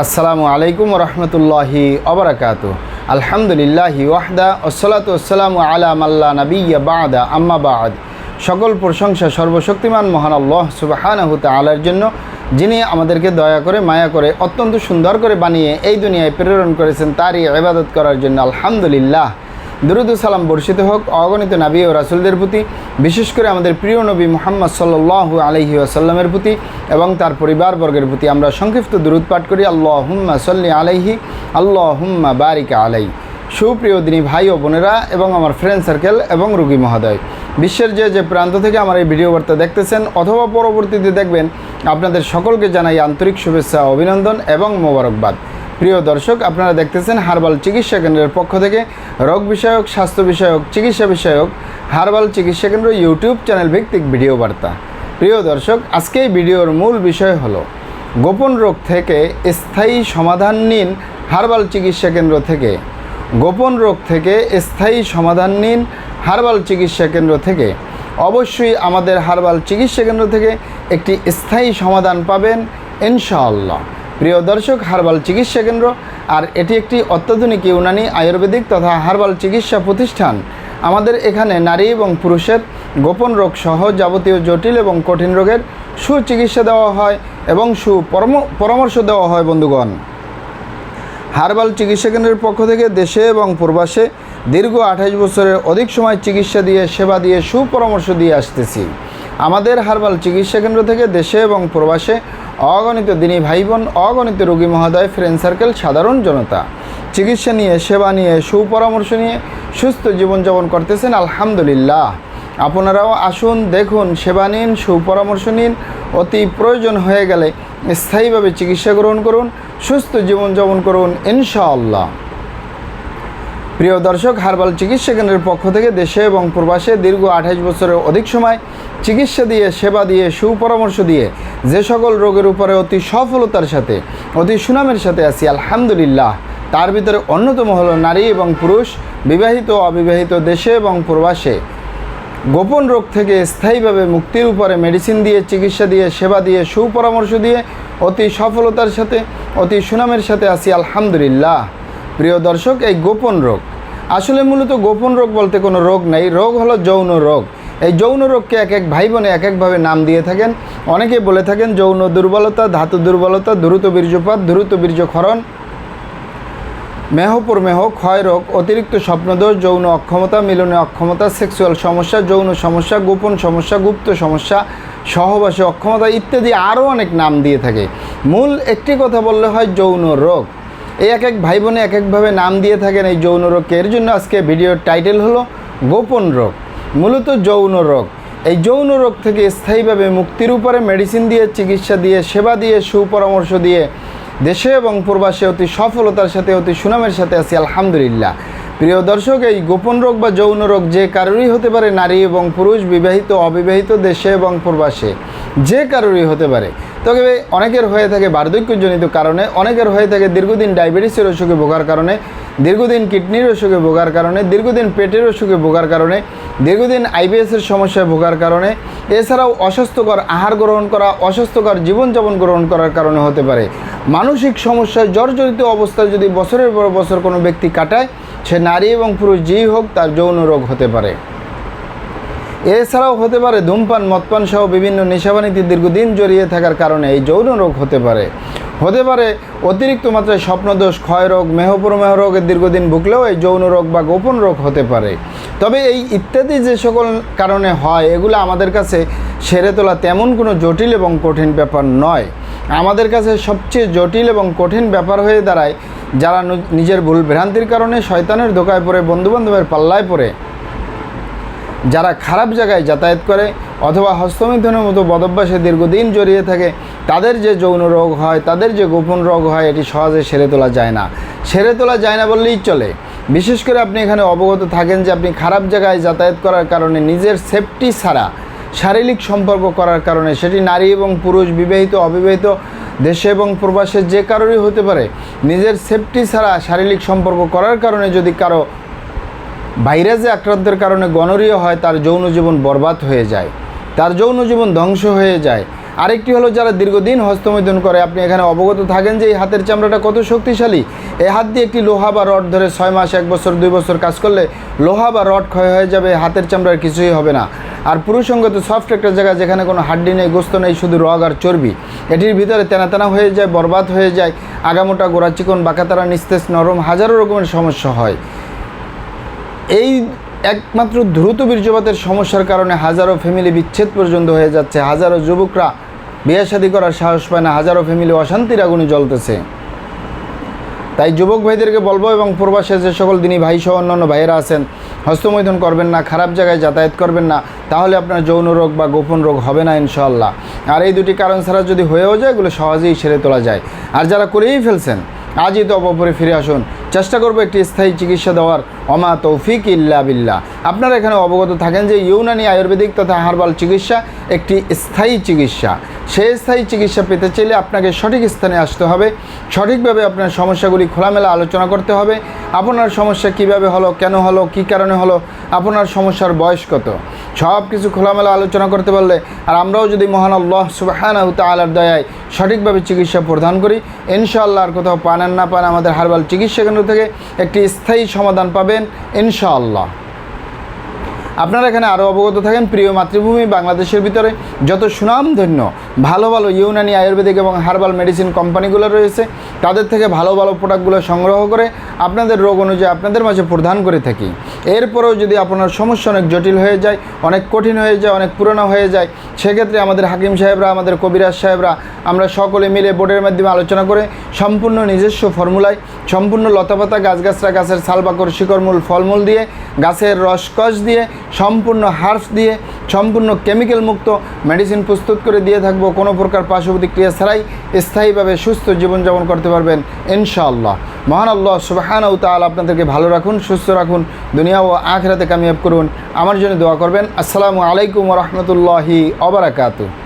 আসসালামু আলাইকুম রহমতুল্লাহি ওবারাকাতু। আলহামদুলিল্লাহি ওয়াহদা ওসসালাতু ওয়াসসালামু আলা মাল্লা নাবিয়্যা বা'দা আম্মা বা'দ। সকল প্রশংসা সর্বশক্তিমান মহান আল্লাহ সুবহানাহু তাআলার জন্য, যিনি আমাদেরকে দয়া করে মায়া করে অত্যন্ত সুন্দর করে বানিয়ে এই দুনিয়ায় প্রেরণ করেছেন তারই ইবাদত করার জন্য আলহামদুলিল্লাহ। দুরূদ ও সালাম বর্ষিত হোক অগণিত নবী ও রাসূলদের প্রতি, বিশেষ করে আমাদের প্রিয় নবী মুহাম্মদ সাল্লাল্লাহু আলাইহি ওয়াসাল্লামের প্রতি এবং তার পরিবারবর্গের প্রতি। আমরা সংক্ষিপ্ত দুরূদ পাঠ করি, আল্লাহুম্মা সাল্লি আলাইহি আল্লাহুম্মা বারিক আলাইহি। সুপ্রিয় দিনী ভাই ও বোনেরা এবং আমার ফ্রেন্ড সার্কেল এবং রোগী মহোদয়, বিশ্বের যে প্রান্ত থেকে আমার এই ভিডিও বার্তা দেখতেছেন অথবা পরবর্তীতে দেখবেন, আপনাদের সকলকে জানাই আন্তরিক শুভেচ্ছা, অভিনন্দন এবং মোবারকবাদ। প্রিয় দর্শক, আপনারা দেখতেছেন হার্বাল চিকিৎসা কেন্দ্রের পক্ষ থেকে রোগ বিষয়ক, স্বাস্থ্য বিষয়ক, চিকিৎসা বিষয়ক হার্বাল চিকিৎসা কেন্দ্র ইউটিউব চ্যানেল ভিত্তিক ভিডিও বার্তা। প্রিয় দর্শক, আজকে এই ভিডিওর মূল বিষয় হলো গোপন রোগ থেকে স্থায়ী সমাধান নিন হার্বাল চিকিৎসা কেন্দ্র থেকে। গোপন রোগ থেকে স্থায়ী সমাধান নিন হার্বাল চিকিৎসা কেন্দ্র থেকে। অবশ্যই আমাদের হার্বাল চিকিৎসা কেন্দ্র থেকে একটি স্থায়ী সমাধান পাবেন ইনশাআল্লাহ। প্রিয় দর্শক, হার্বাল চিকিৎসা কেন্দ্র আর এটি একটি অত্যাধুনিক ইউনানি আয়ুর্বেদিক তথা হার্বাল চিকিৎসা প্রতিষ্ঠান। আমাদের এখানে নারী এবং পুরুষের গোপন রোগ সহ যাবতীয় জটিল এবং কঠিন রোগের সুচিকিৎসা দেওয়া হয় এবং পরামর্শ দেওয়া হয়। বন্ধুগণ, হার্বাল চিকিৎসা কেন্দ্রের পক্ষ থেকে দেশে এবং প্রবাসে দীর্ঘ 28 বছরের অধিক সময় চিকিৎসা দিয়ে, সেবা দিয়ে, সুপরামর্শ দিয়ে আসতেছি। আমাদের হার্বাল চিকিৎসা কেন্দ্র থেকে দেশে এবং প্রবাসে অগণিত দিনী ভাই বোন, অগণিত রোগী মহোদয়, ফ্রেন্ড সার্কেল, সাধারণ জনতা চিকিৎসা নিয়ে, সেবা নিয়ে, সুপরামর্শ নিয়ে সুস্থ জীবনযাপন করতেছেন আলহামদুলিল্লাহ। আপনারাও আসুন, দেখুন, সেবা নিন, সুপরামর্শ নিন। অতি প্রয়োজন হয়ে গেলে স্থায়ীভাবে চিকিৎসা গ্রহণ করুন, সুস্থ জীবনযাপন করুন ইনশাআল্লাহ। প্রিয় দর্শক, হার্বাল চিকিৎসা কেন্দ্রের পক্ষ থেকে দেশে এবং প্রবাসে দীর্ঘ 28 বছরের অধিক সময় চিকিৎসা দিয়ে, সেবা দিয়ে, সুপরামর্শ দিয়ে যে সকল রোগের উপরে অতি সফলতার সাথে, অতি সুনামের সাথে আছি আলহামদুলিল্লাহ। তার ভিতরে অন্যতম হলো নারী এবং পুরুষ, বিবাহিত, অবিবাহিত, দেশে এবং প্রবাসে গোপন রোগ থেকে স্থায়ীভাবে মুক্তির উপরে মেডিসিন দিয়ে, চিকিৎসা দিয়ে, সেবা দিয়ে, সুপরামর্শ দিয়ে অতি সফলতার সাথে, অতি সুনামের সাথে আছি আলহামদুলিল্লাহ। প্রিয় দর্শক, এই গোপন রোগ আসলে মূলত গোপন রোগ বলতে কোনো রোগ নেই। রোগ হলো যৌন রোগ। এই যৌন রোগকে এক এক ভাই বোনে এক একভাবে নাম দিয়ে থাকেন। অনেকে বলে থাকেন যৌন দুর্বলতা, ধাতু দুর্বলতা, দ্রুত বীর্যপাত, দ্রুত বীর্যক্ষরণ, মেহপ্রমেহ, ক্ষয় রোগ, অতিরিক্ত স্বপ্নদোষ, যৌন অক্ষমতা, মিলনে অক্ষমতা, সেক্সুয়াল সমস্যা, যৌন সমস্যা, গোপন সমস্যা, গুপ্ত সমস্যা, সহবাসে অক্ষমতা ইত্যাদি আরও অনেক নাম দিয়ে থাকে। মূল একটি কথা বললে হয় যৌন রোগ। এই এক এক ভাই বোনে এক একভাবে নাম দিয়ে থাকেন এই যৌন রোগকে। এর জন্য আজকে ভিডিওর টাইটেল হলো গোপন রোগ, মূলত যৌন রোগ। এই যৌন রোগ থেকে স্থায়ীভাবে মুক্তির উপরে মেডিসিন দিয়ে, চিকিৎসা দিয়ে, সেবা দিয়ে, সুপরামর্শ দিয়ে দেশে এবং প্রবাসে অতি সফলতার সাথে, অতি সুনামের সাথে আছি আলহামদুলিল্লাহ। প্রিয় দর্শক, এই গোপন রোগ বা যৌন রোগ যে কারোরই হতে পারে, নারী এবং পুরুষ, বিবাহিত, অবিবাহিত, দেশে এবং প্রবাসে যে কারোরই হতে পারে। তবে অনেকের হয়ে থাকে বার্ধক্যজনিত কারণে, অনেকের হয়ে থাকে দীর্ঘদিন ডায়াবেটিসের অসুখে ভোগার কারণে, দীর্ঘদিন কিডনির অসুখে ভোগার কারণে, দীর্ঘদিন পেটের অসুখে ভোগার কারণে, দীর্ঘদিন আইবিএসের সমস্যায় ভোগার কারণে, এছাড়াও অস্বাস্থ্যকর আহার গ্রহণ করা, অস্বাস্থ্যকর জীবনযাপন গ্রহণ করার কারণে হতে পারে। মানসিক সমস্যায় জর্জরিত অবস্থায় যদি বছরের পর বছর কোনো ব্যক্তি কাটায়, সে নারী এবং পুরুষ যেই হোক, তার যৌন রোগ হতে পারে। এছাড়াও হতে পারে ধূমপান, মদপান সহ বিভিন্ন নেশাবানিতে দীর্ঘদিন জড়িয়ে থাকার কারণে এই যৌন রোগ হতে পারে। হতে পারে অতিরিক্ত মাত্রায় স্বপ্নদোষ, ক্ষয় রোগ, মেহপ্রমেহ রোগের দীর্ঘদিন ভুগলেও এই যৌন রোগ বা গোপন রোগ হতে পারে। তবে এই ইত্যাদি যে সকল কারণে হয়, এগুলো আমাদের কাছে সেরে তোলা তেমন কোনো জটিল এবং কঠিন ব্যাপার নয়। আমাদের কাছে সবচেয়ে জটিল এবং কঠিন ব্যাপার হয়ে দাঁড়ায় যারা নিজের ভুল ভ্রান্তির কারণে শয়তানের ধোকায় পড়ে, বন্ধুবান্ধবের পাল্লায় পড়ে, যারা খারাপ জায়গায় যাতায়াত করে অথবা হস্তমিথুনের মতো বদভ্যাসে দীর্ঘদিন জড়িয়ে থাকে, তাদের যে যৌন রোগ হয়, তাদের যে গোপন রোগ হয়, এটি সহজে সেরে তোলা যায় না। সেরে তোলা যায় না বললেই চলে। বিশেষ করে আপনি এখানে অবগত থাকেন যে আপনি খারাপ জায়গায় যাতায়াত করার কারণে, নিজের সেফটি ছাড়া শারীরিক সম্পর্ক করার কারণে, সেটি নারী এবং পুরুষ, বিবাহিত, অবিবাহিত, দেশে এবং প্রবাসে যে কারোরই হতে পারে, নিজের সেফটি ছাড়া শারীরিক সম্পর্ক করার কারণে যদি কারো ভাইরাসে আক্রান্তের কারণে গনোরিয়া হয়, তার যৌন জীবন বরবাদ হয়ে যায়, তার যৌন জীবন ধ্বংস হয়ে যায়। আরেকটি হলো যারা দীর্ঘদিন হস্তমৈথুন করে, আপনি এখানে অবগত থাকেন যে এই হাতের চামড়াটা কত শক্তিশালী। এই হাত দিয়ে একটি লোহা বা রড ধরে 6 মাস, 1 বছর, 2 বছর কাজ করলে লোহা বা রড ক্ষয় হয়ে যাবে, হাতের চামড়ার কিছুই হবে না। আর পুরুষঙ্গ তো সফট একটা জায়গা, যেখানে কোনো হাড্ডি নেই, গোস্ত নেই, শুধু রগ আর চর্বি। এটির ভিতরে তেনা তেনা হয়ে যায়, বরবাদ হয়ে যায়, আগামোটা, গোড়া চিকন, বাঁকাতারা, নিস্তেজ, নরম, হাজারো রকমের সমস্যা হয়। এই একমাত্র দ্রুত বীর্যপাতের সমস্যার কারণে হাজারো ফ্যামিলি বিচ্ছেদ পর্যন্ত হয়ে যাচ্ছে, হাজারো যুবকরা বিয়ে শাদী করার সাহস পায় না, হাজারো ফ্যামিলি অশান্তির আগুনে জ্বলতেছে। তাই যুবক ভাইদেরকে বলবো, এবং প্রবাসে যে সকল দিনী ভাই সহ অন্যান্য ভাইয়েরা আছেন, হস্তমৈথুন করবেন না, খারাপ জায়গায় যাতায়াত করবেন না, তাহলে আপনার যৌন রোগ বা গোপন রোগ হবে না ইনশাআল্লাহ। আর এই দুটি কারণ ছাড়া যদি হয়েও যায়, এগুলো সহজেই সেরে তোলা যায়। আর যারা করেই ফেলছেন, আজই তো অপরে ফিরে আসুন, চেষ্টা করবো একটি স্থায়ী চিকিৎসা দেওয়ার। অমা তৌফিক ইল্লা বিল্লাহ। আপনারা এখানে অবগত থাকেন যে ইউনানি আয়ুর্বেদিক তথা হার্বাল চিকিৎসা একটি স্থায়ী চিকিৎসা। সেই স্থায়ী চিকিৎসা পেতে চাইলে আপনাকে সঠিক স্থানে আসতে হবে, সঠিকভাবে আপনার সমস্যাগুলি খোলামেলা আলোচনা করতে হবে। আপনার সমস্যা কিভাবে হলো, কেন হলো, কী কারণে হলো, আপনার সমস্যার বয়স কত, সব কিছু খোলামেলা আলোচনা করতে পারলে, আর আমরাও যদি মহান আল্লাহ সুবহানাহু তাআলার দয়ায় সঠিকভাবে চিকিৎসা প্রদান করি, ইনশাআল্লাহ আর কোথাও পান আর না পান, আমাদের হার্বাল চিকিৎসা কেন্দ্র থেকে একটি স্থায়ী সমাধান পাবেন ইনশাআল্লাহ। আপনারা এখানে আরও অবগত থাকেন, প্রিয় মাতৃভূমি বাংলাদেশের ভিতরে যত সুনামধন্য ভালো ভালো ইউনানি আয়ুর্বেদিক এবং হার্বাল মেডিসিন কোম্পানিগুলো রয়েছে, তাদের থেকে ভালো ভালো প্রোডাক্টগুলো সংগ্রহ করে আপনাদের রোগ অনুযায়ী আপনাদের মাঝে প্রদান করে থাকি। এরপরেও যদি আপনার সমস্যা অনেক জটিল হয়ে যায়, অনেক কঠিন হয়ে যায়, অনেক পুরনো হয়ে যায়, সেক্ষেত্রে আমাদের হাকিম সাহেবরা, আমাদের কবিরাজ সাহেবরা, আমরা সকলে মিলে বোর্ডের মাধ্যমে আলোচনা করে সম্পূর্ণ নিজস্ব ফর্মুলায়, সম্পূর্ণ লতাপাতা, গাছগাছরা, গাছের ছালবাকড়, শিকড়মূল, ফলমূল দিয়ে, গাছের রসকস দিয়ে, সম্পূর্ণ হার্বস দিয়ে, সম্পূর্ণ কেমিক্যাল মুক্ত মেডিসিন প্রস্তুত করে দিয়ে থাকবো। কোনো প্রকার পার্শ্ব প্রতিক্রিয়া ছাড়াই স্থায়ীভাবে সুস্থ জীবনযাপন করতে পারবেন ইনশাআল্লাহ। মহান আল্লাহ সুবহানাহু তাআলা আপনাদেরকে ভালো রাখুন, সুস্থ রাখুন, দুনিয়া ও আখিরাতে কামিয়াব করুন। আমার জন্য দোয়া করবেন। আসসালামু আলাইকুম ওয়া রাহমাতুল্লাহি ওয়া বারাকাতুহু।